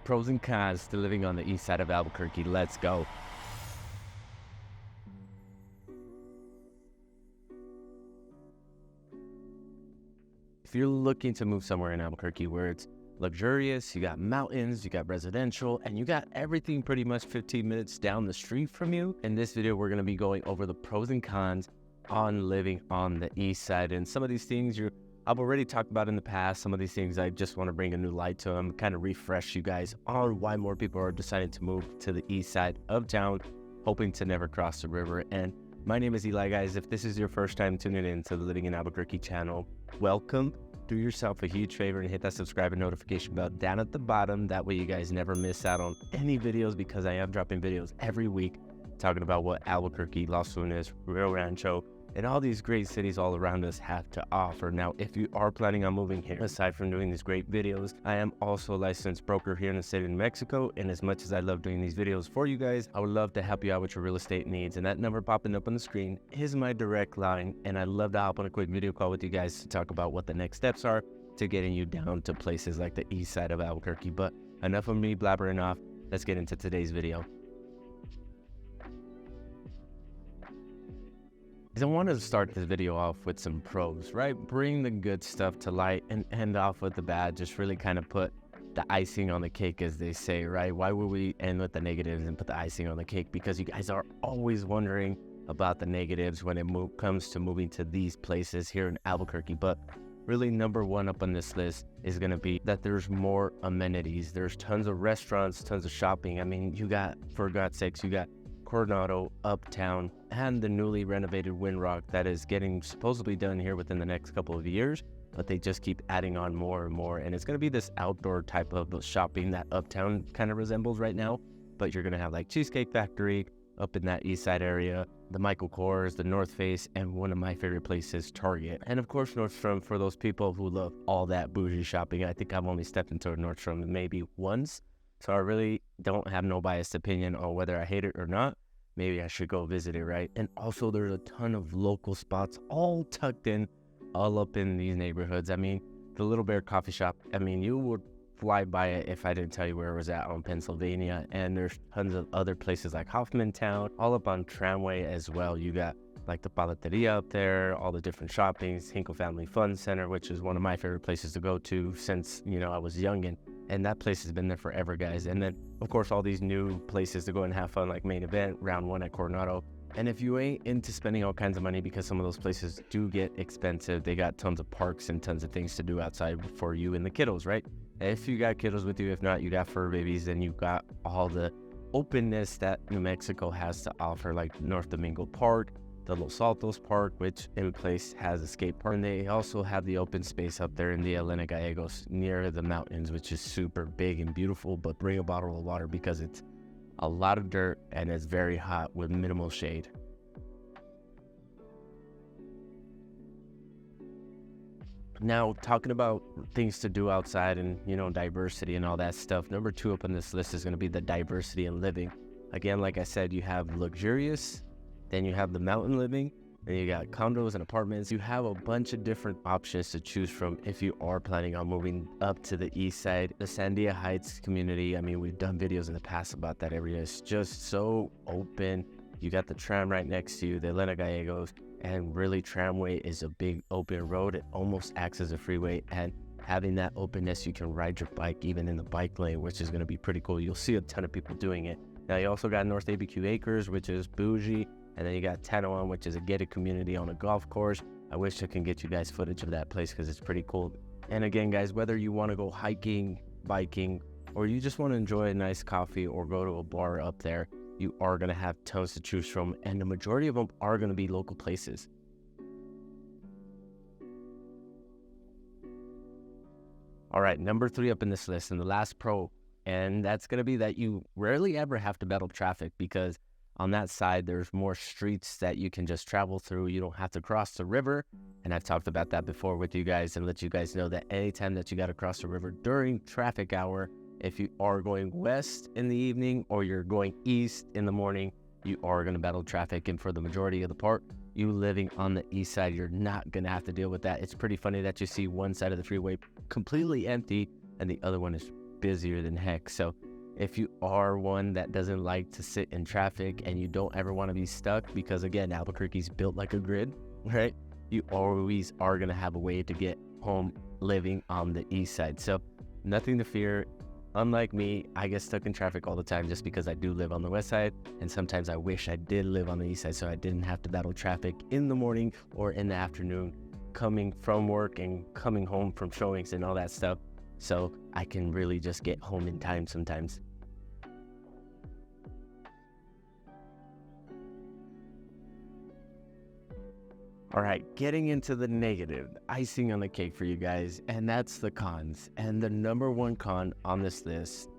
Pros and cons to living on the east side of Albuquerque. Let's go. If you're looking to move somewhere in Albuquerque where it's luxurious, you got mountains, you got residential, and you got everything pretty much 15 minutes down the street from you, in this video we're going to be going over the pros and cons on living on the east side. And some of these things I've already talked about in the past. Some of these things I just want to bring a new light to them, kind of refresh you guys on why more people are deciding to move to the east side of town, hoping to never cross the river. And my name is Eli, guys. If this is your first time tuning in to the Living in Albuquerque channel, welcome. Do yourself a huge favor and hit that subscribe and notification bell down at the bottom. That way you guys never miss out on any videos, because I am dropping videos every week talking about what Albuquerque, Los Lunas, Rio Rancho, and all these great cities all around us have to offer. Now, if you are planning on moving here, aside from doing these great videos, I am also a licensed broker here in the state of New Mexico. And as much as I love doing these videos for you guys, I would love to help you out with your real estate needs. And that number popping up on the screen is my direct line. And I'd love to hop on a quick video call with you guys to talk about what the next steps are to getting you down to places like the east side of Albuquerque. But enough of me blabbering off. Let's get into today's video. I want to start this video off with some pros, right? Bring the good stuff to light and end off with the bad. Just really kind of put the icing on the cake, as they say, right? Why would we end with the negatives and put the icing on the cake? Because you guys are always wondering about the negatives when it comes to moving to these places here in Albuquerque. But really, number one up on this list is going to be that there's more amenities. There's tons of restaurants, tons of shopping. I mean, you got, for God's sakes, you got Coronado, Uptown, and the newly renovated Windrock that is getting supposedly done here within the next couple of years, but they just keep adding on more and more. And it's going to be this outdoor type of shopping that Uptown kind of resembles right now, but you're going to have like Cheesecake Factory up in that east side area, the Michael Kors, the North Face, and one of my favorite places, Target. And of course, Nordstrom, for those people who love all that bougie shopping. I think I've only stepped into a Nordstrom maybe once, so I really don't have no biased opinion on whether I hate it or not. Maybe I should go visit it, right? And also there's a ton of local spots all tucked in, all up in these neighborhoods. I mean, the Little Bear Coffee Shop, I mean, you would fly by it if I didn't tell you where it was at on Pennsylvania. And there's tons of other places like Hoffmantown, all up on Tramway as well. You got like the Palateria up there, all the different shoppings, Hinkle Family Fun Center, which is one of my favorite places to go to since, I was youngin'. And that place has been there forever, guys. And then, of course, all these new places to go and have fun, like Main Event, Round 1 at Coronado. And if you ain't into spending all kinds of money, because some of those places do get expensive, they got tons of parks and tons of things to do outside for you and the kiddos, right? If you got kiddos with you, if not, you got fur babies, and you got all the openness that New Mexico has to offer, like North Domingo Park, the Los Altos Park, which in place has a skate park. And they also have the open space up there in the Elena Gallegos near the mountains, which is super big and beautiful. But bring a bottle of water, because it's a lot of dirt and it's very hot with minimal shade. Now, talking about things to do outside and, diversity and all that stuff, number two up on this list is going to be the diversity in living. Again, like I said, you have luxurious, then you have the mountain living, then you got condos and apartments. You have a bunch of different options to choose from if you are planning on moving up to the east side. The Sandia Heights community, I mean, we've done videos in the past about that area. It's just so open. You got the tram right next to you, the Elena Gallegos, and really Tramway is a big open road. It almost acts as a freeway, and having that openness, you can ride your bike even in the bike lane, which is going to be pretty cool. You'll see a ton of people doing it. Now, you also got North ABQ Acres, which is bougie. And then you got Tanoan, which is a gated community on a golf course. I wish I can get you guys footage of that place, because it's pretty cool. And again, guys, whether you want to go hiking, biking, or you just want to enjoy a nice coffee or go to a bar up there, you are going to have tons to choose from. And the majority of them are going to be local places. All right, number three up in this list, and the last pro, and that's going to be that you rarely ever have to battle traffic, because on that side, there's more streets that you can just travel through. You don't have to cross the river. And I've talked about that before with you guys, and let you guys know that anytime that you got to cross the river during traffic hour, if you are going west in the evening or you're going east in the morning, you are going to battle traffic. And for the majority of the part, you living on the east side, you're not going to have to deal with that. It's pretty funny that you see one side of the freeway completely empty and the other one is busier than heck. So if you are one that doesn't like to sit in traffic and you don't ever want to be stuck, because again, Albuquerque's built like a grid, right? You always are going to have a way to get home living on the east side. So nothing to fear. Unlike me, I get stuck in traffic all the time just because I do live on the west side, and sometimes I wish I did live on the east side so I didn't have to battle traffic in the morning or in the afternoon, coming from work and coming home from showings and all that stuff, so I can really just get home in time sometimes. All right, getting into the negative, icing on the cake for you guys, and that's the cons. And the number one con on this list,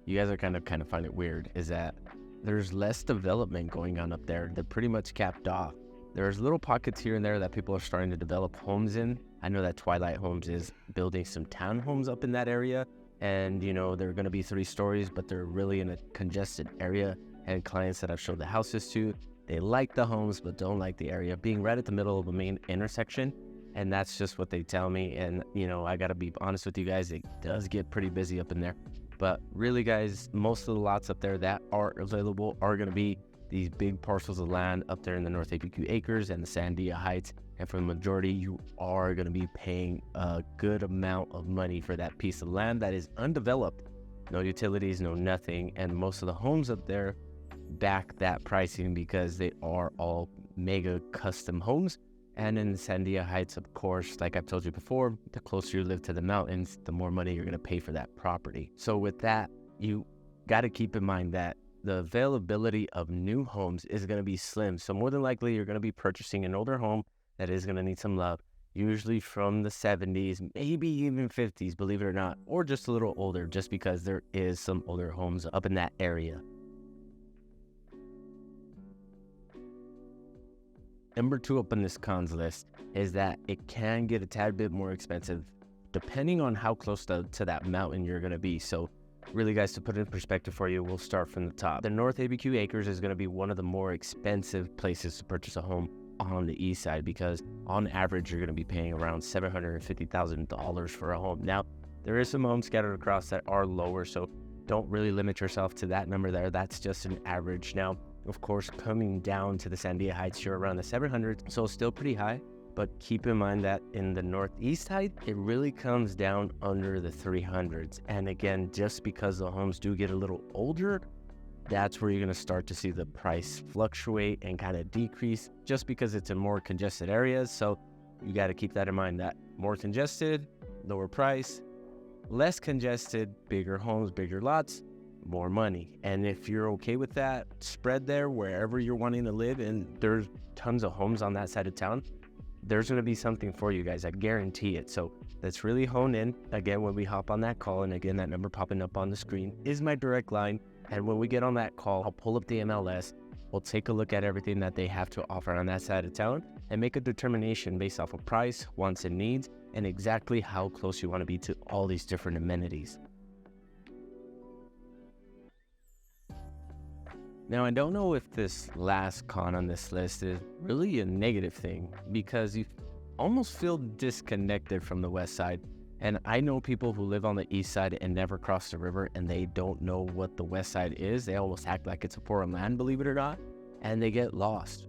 you guys are kind of find it weird, is that there's less development going on up there. They're pretty much capped off. There's little pockets here and there that people are starting to develop homes in. I know that Twilight Homes is building some townhomes up in that area, and you know, they're going to be 3 stories, but they're really in a congested area. And clients that I've showed the houses to, they like the homes, but don't like the area being right at the middle of a main intersection. And that's just what they tell me. And, you know, I got to be honest with you guys, it does get pretty busy up in there. But really, guys, most of the lots up there that are available are going to be these big parcels of land up there in the North ABQ Acres and the Sandia Heights. And for the majority, you are going to be paying a good amount of money for that piece of land that is undeveloped. No utilities, no nothing. And most of the homes up there back that pricing because they are all mega custom homes. And in the Sandia Heights, of course, like I've told you before, the closer you live to the mountains, the more money you're going to pay for that property. So with that, you got to keep in mind that the availability of new homes is going to be slim. So more than likely, you're going to be purchasing an older home that is going to need some love, usually from the 70s, maybe even 50s, believe it or not, or just a little older, just because there is some older homes up in that area. Number 2 up on this cons list is that it can get a tad bit more expensive depending on how close to that mountain you're going to be. So really, guys, to put it in perspective for you, we'll start from the top. The North ABQ Acres is going to be one of the more expensive places to purchase a home on the east side, because on average, you're going to be paying around $750,000 for a home. Now, there is some homes scattered across that are lower, so don't really limit yourself to that number there. That's just an average. Now, of course, coming down to the Sandia Heights, you're around the 700s, so still pretty high. But keep in mind that in the northeast side, it really comes down under the 300s. And again, just because the homes do get a little older, that's where you're going to start to see the price fluctuate and kind of decrease, just because it's in more congested areas. So you got to keep that in mind, that more congested, lower price, less congested, bigger homes, bigger lots, more money. And if you're okay with that spread there, wherever you're wanting to live, and there's tons of homes on that side of town, there's going to be something for you guys. I guarantee it. So let's really hone in. Again, when we hop on that call, and again, that number popping up on the screen is my direct line. And when we get on that call, I'll pull up the MLS. We'll take a look at everything that they have to offer on that side of town and make a determination based off of price, wants and needs, and exactly how close you want to be to all these different amenities. Now, I don't know if this last con on this list is really a negative thing, because you almost feel disconnected from the west side. And I know people who live on the east side and never cross the river, and they don't know what the west side is. They almost act like it's a foreign land, believe it or not, and they get lost.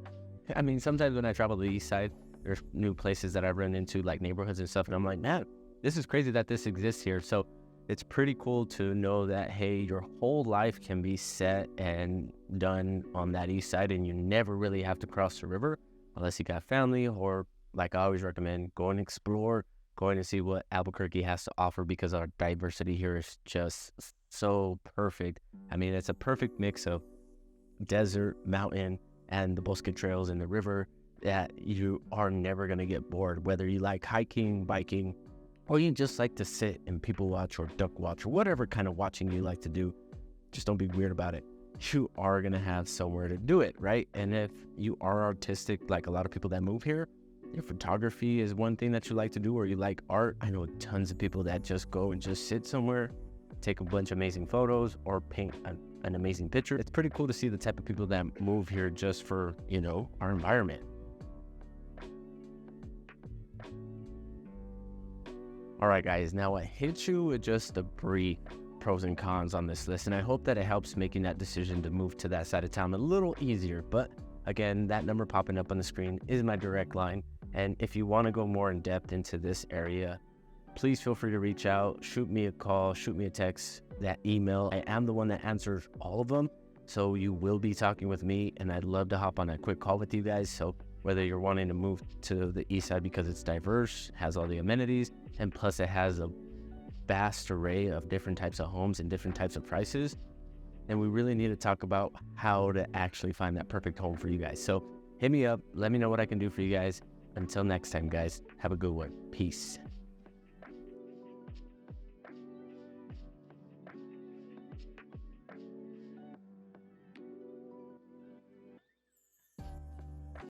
I mean, sometimes when I travel to the east side, there's new places that I've run into, like neighborhoods and stuff, and I'm like, man, this is crazy that this exists here. So it's pretty cool to know that, hey, your whole life can be set and done on that east side, and you never really have to cross the river unless you got family, or like I always recommend, go and explore, going to see what Albuquerque has to offer, because our diversity here is just so perfect. I mean, it's a perfect mix of desert, mountain, and the Bosque trails and the river that you are never going to get bored, whether you like hiking, biking, or you just like to sit and people watch or duck watch or whatever kind of watching you like to do. Just don't be weird about it. You are going to have somewhere to do it, right? And if you are artistic, like a lot of people that move here, if photography is one thing that you like to do, or you like art, I know tons of people that just go and just sit somewhere, take a bunch of amazing photos, or paint an amazing picture. It's pretty cool to see the type of people that move here just for, you know, our environment. All right, guys, now I hit you with just a brief pros and cons on this list, and I hope that it helps making that decision to move to that side of town a little easier. But again, that number popping up on the screen is my direct line, and if you want to go more in depth into this area, please feel free to reach out, shoot me a call, shoot me a text, that email. I am the one that answers all of them, so you will be talking with me, and I'd love to hop on a quick call with you guys. So whether you're wanting to move to the east side because it's diverse, has all the amenities, and plus it has a vast array of different types of homes and different types of prices, and we really need to talk about how to actually find that perfect home for you guys. So hit me up, let me know what I can do for you guys. Until next time, guys, have a good one. Peace.